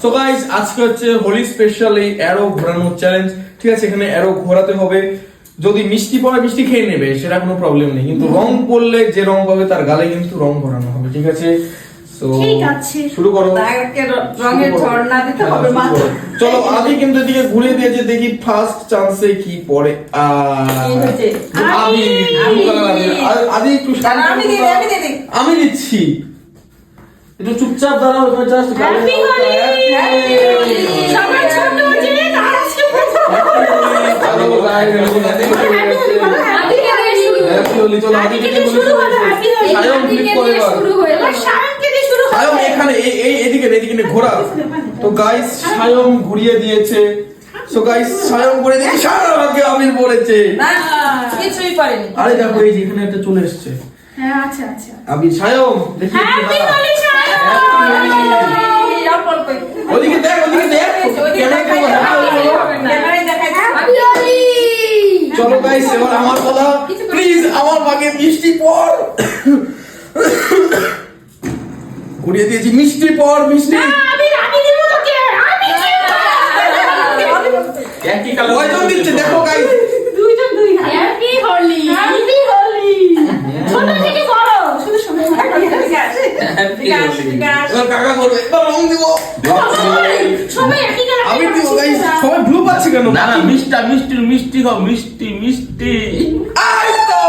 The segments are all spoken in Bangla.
সো গাইস আজকে হচ্ছে হোলি স্পেশাল এই অ্যারো ঘোরানোর চ্যালেঞ্জ। ঠিক আছে, এখানে অ্যারো ঘোরাতে হবে। যদি মিষ্টি পড়ে মিষ্টি খেয়ে নেবে, সেটা কোনো প্রবলেম নেই, কিন্তু রং পড়লে যে রং পাবে তার গালে কিন্তু রং ঘোরানো হবে। ঠিক আছে, তো ঠিক আছে, শুরু করো। তাকে রঙের ঝর্ণা দিতে হবে মাথা। চলো, আদি কিন্তু এদিকে ঘুরে দিয়েছে, দেখি ফার্স্ট চান্সে কি পড়ে। আদি একটু আমি দিচ্ছি, একটু চুপচাপ দাঁড়াও। Just happy Holi. সবাই ছোট যে নাচছে ঘোরা। তো গাইস সায়ম ঘুরিয়ে দিয়েছে। সো গাইস সায়ম করে দিয়েছে, সারাকে আবির পড়েছে। কিছুই পারেনি। আরে দেখো, এই যে এখানে একটা চলে এসেছে। হ্যাঁ, আচ্ছা আচ্ছা, আবির সায়ম দেখি। হ্যাপি হোলি সায়ম। ওদিকে দেখ, ওদিকে দেখ। চলো গাইস, এবার আমার বলা। প্লিজ আমার ভাগে মিষ্টি পড়। ঘুরিয়ে দিয়েছি, মিষ্টি পড়, মিষ্টি। একই কালার কয়জন দিচ্ছে দেখো গাইস। দুইজন দুই। Happy Holi, happy Holi. ছোট থেকে বড় শুধু সময় কাকা করবে, এবার রং দিব। সবাই একই কালার। আমি দিব গাইস, সবাই ব্লু পাচ্ছে কেন? না না, মিষ্টি খাও, মিষ্টি। আই তো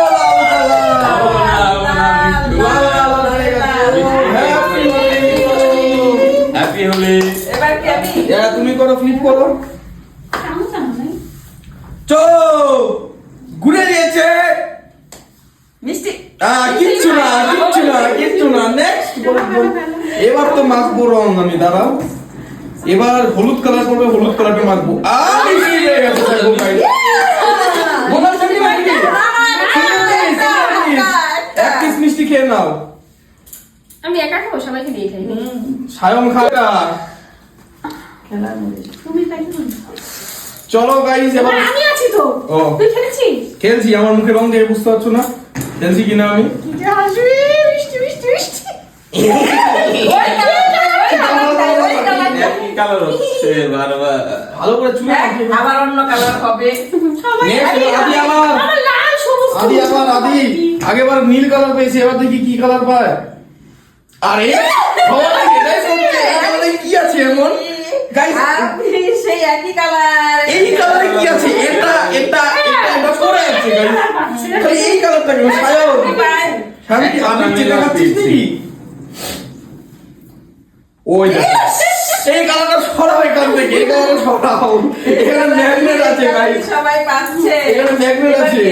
হ্যাপি হোলি। এবার কি আমি? তুমি করো, ফ্লিপ করো। চো ঘুরে দিয়েছে। মিষ্টি। কিচ্ছু না। নেক্সট এবার তো মাখবো রং আমি, দাঁড়াও। এবার হলুদ কালার করবে, হলুদ কালারটা মাখবো। মিষ্টি হয়ে গেছে। এক পিস মিষ্টি খেয়ে নাও। আমি একা খাবো, সবাইকে দিয়ে খাই। সায়ম খাটা। তুমি তাই কি? চলো গাইস, এবার আমি আছি তো। ও তুই খেলেছিস? খেলছি, আমার মুখে রং দিয়ে বুঝতে পারছো না খেলছি কিনা আমি। কি যে হাসি, মিষ্টি মিষ্টি মিষ্টি। একই কালার হচ্ছে বারবার। ভালো করে চুলে আবার অন্য কালার হবে। সবাই আদি আবার আমার লাল সবুজ। আদি আগেবার নীল কালার পেয়েছি, এবার দেখি কি কালার পায়। আরে সবাই এটাই করছে, এই কালারে কি আছে এমন গাইস? আপনি সেই একই কালার। এই কালারে কি আছে? এটা পড়ে আছে গাইস। তাহলে এই কালারটা কি সায়ম? শান্তি আমি যেটা খাচ্ছিস নাকি? ওই দেখ, এই কালারটা সরাও এখান থেকে, এই কালারটা সরাও। এখানে ম্যাগনেট আছে গাইস, সবাই পাচ্ছে। এখানে ম্যাগনেট আছে।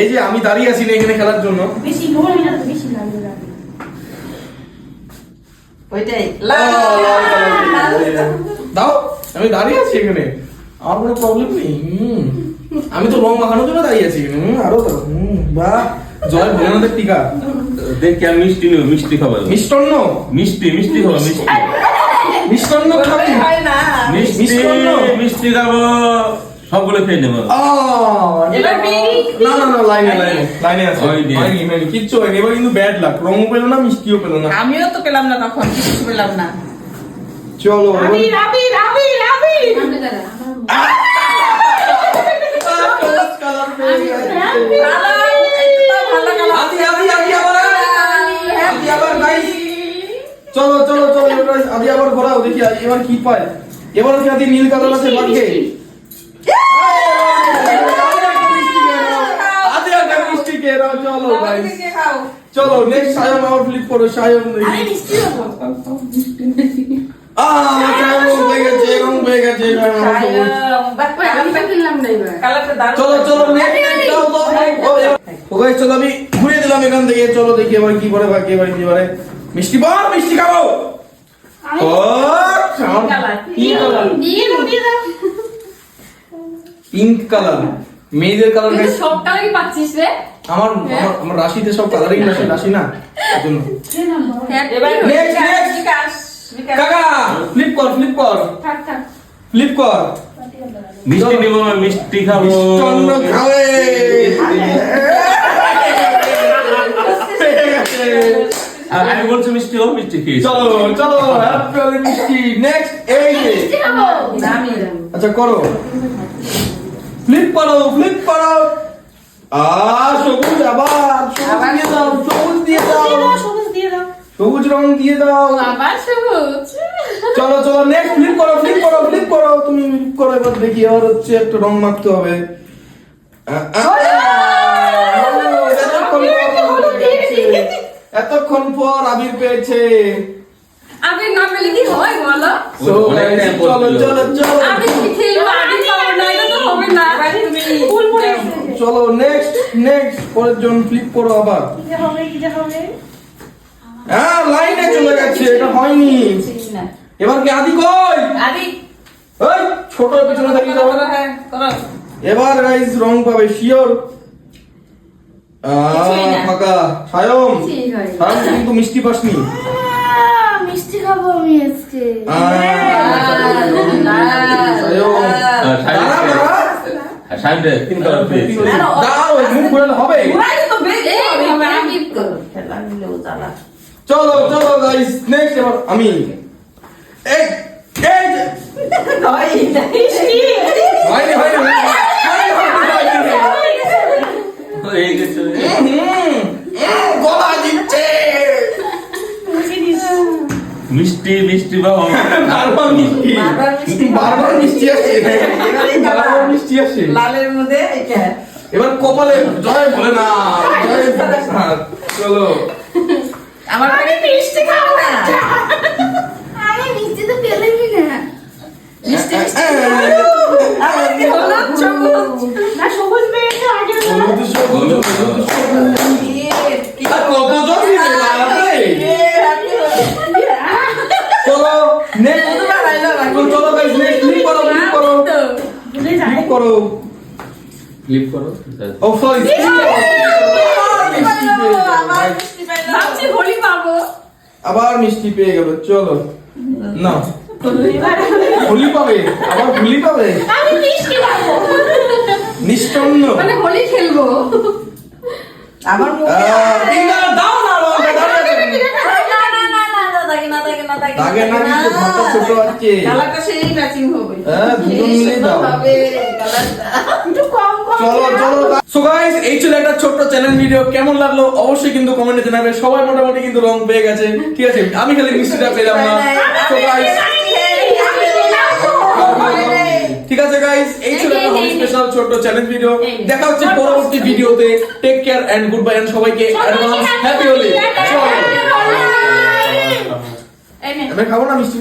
এই যে আমি দাঁড়িয়ে আছি না এখানে খেলার জন্য। বেশি গোল না, বেশি লাল লাল। ওইটাই দাও, আমি দাঁড়িয়ে আছি এখানে, আমার কোনো প্রবলেম নেই। আমি তো রং মাখানোর জন্য দাঁড়িয়ে আছি এখানে। আরো দাও। বাহ, জয় ভোলানাথের টিকা। দেখ কি মিষ্টি খাবো। মিষ্টান্ন মিষ্টি খাবো, মিষ্টান্ন খাবি? হয় না। মিষ্টি খাবো, সবগুলো খেয়ে নেবো। এবার না লাইনে আছে। হয়নি, কিচ্ছু হয়নি। এবার কিন্তু ব্যাড লাক, রং পেলো না, মিষ্টিও পেলো না। আমিও তো পেলাম না, তখন কিছু পেলাম না। চলো রাবি রাবি রাবি রাবি। চলো আদি আবার ঘোরাও, দেখি এবার কি পায়। এবার কি আদি নীল কালার আছে ভাগ্যে? আদি আগে মিষ্টি খেয়ে নাও। চলো গাইস, চলো নেক্সট সায়ম আবার ফ্লিপ করো। সায়ম আরে মিষ্টি হবো। রং হয়ে গেছে। আমি তো কিনলাম না এবার। চলো চলো আমি ঘুরে দিলাম এখান থেকে। চলো দেখি এবার কি করে বাকি, এবার কি পারে। মিষ্টি বল, মিষ্টি খাবো। পিঙ্ক কালার, মেয়েদের কালার। সব কালারই পাচ্ছিস রে। আমার রাশিতে সব কালারিং রাশি না, এজন্য। কাকা ফ্লিপ কর। ফ্লিপ কর। মিষ্টি নেবো, মিষ্টি খাবো। মিষ্টান্ন খাবে। আর আমি বলছি মিষ্টি ও মিষ্টি খেয়েছি চলো চলো হ্যাপি হোলি মিষ্টি নেক্সট এই যে না, আমি আচ্ছা করো ফ্লিপ করো সবুজ আবার সবুজ দিয়ে দাও সবুজ রং দিয়ে দাও আবার সবুজ চলো চলো নেক্সট ফ্লিপ করো তুমি ফ্লিপ করো এবার দেখি আর হচ্ছে একটা রং মাখতে হবে এতক্ষণ পর আবির পেয়েছে আমি না পেলে কি হয় বলো So, অনেক time পর চলো পেলো। চলো চলো আমি কি খেলবো আমি পাবো না এটা তো হবে না ফুল পড়ে চলো নেক্সট পরের জন ফ্লিপ করো আবার হ্যাঁ লাইনে চলে গেছে এটা হয়নি না এবার কি আদি কই আদি ওই ছোট পিছনে থাকি যাবো না হ্যাঁ করো এবার গাইস রং পাবে শিওর কিছুই না। ফাঁকা সায়ম ঠিক আছে সায়ম কিন্তু মিষ্টি পাসনি মিষ্টি খাবো আমি আজকে সায়ম দাঁড়া, দাঁড়া। সামনে তিন কালার পেয়েছি দাঁড়াও মুখ ঘোরালে হবে ঘুরাই তো বেশি এই হবে হবে, আমি আমি তো খেলা নিলেও জ্বালা চলো চলো গাইস নেক্সট এবার আমি এই এই যে- হয় হয়নি এই গেছে গলা দিচ্ছে মিষ্টি মিষ্টি বাবা বারবার মিষ্টি আসে বারবার মিষ্টি আসে লালের মধ্যে এটা এবার কপালে জয় বলে না জয় হ্যাঁ, চলো আমার কাছে মিষ্টি খাবো না আমি মিষ্টি তো পেলামই না মিষ্টি আমার কি হলো সবুজ না সবুজ পেয়েছে আগে হলুদ সবুজ, হলুদ সবুজ। আর কতজন দিবে লালাতে? চলো নেক্সট চলো গাইস নেক্সট ক্লিক করো ক্লিক করো ক্লিক করো ও সরি ভাবছি হোলি পাবো আবার মিষ্টি পেয়ে গেল চলো না হোলি পাবে আবার হোলি পাবে আমি মিষ্টি খাবো নিষ্ঠন্ন মানে হোলি খেলবো আমার মুখে দাও না রঙটা দাঁড়িয়ে আছে। দাগে না দিতে ঘরটা ছোট আছে কালারটা সেই ম্যাচিং হবে হ্যাঁ দুজন মিলে দাও হবে কালারটা একটু কম কম চলো চলো সো গাইস এই ছিল একটা ছোট্ট চ্যানেল ভিডিও কেমন লাগলো অবশ্যই কিন্তু কমেন্টে জানাবে সবাই মোটামুটি কিন্তু রং পেয়ে গেছে ঠিক আছে আমি খালি মিষ্টিটা পেলাম না সো গাইস ঠিক আছে গাইস এই ছিল একটা হোলি স্পেশাল ছোট্ট চ্যালেঞ্জ ভিডিও দেখা হচ্ছে পরবর্তী ভিডিওতে take care and good bye and সবাইকে অ্যাডভান্স হ্যাপি হোলি চলো এই নে আমি খাবো না মিষ্টি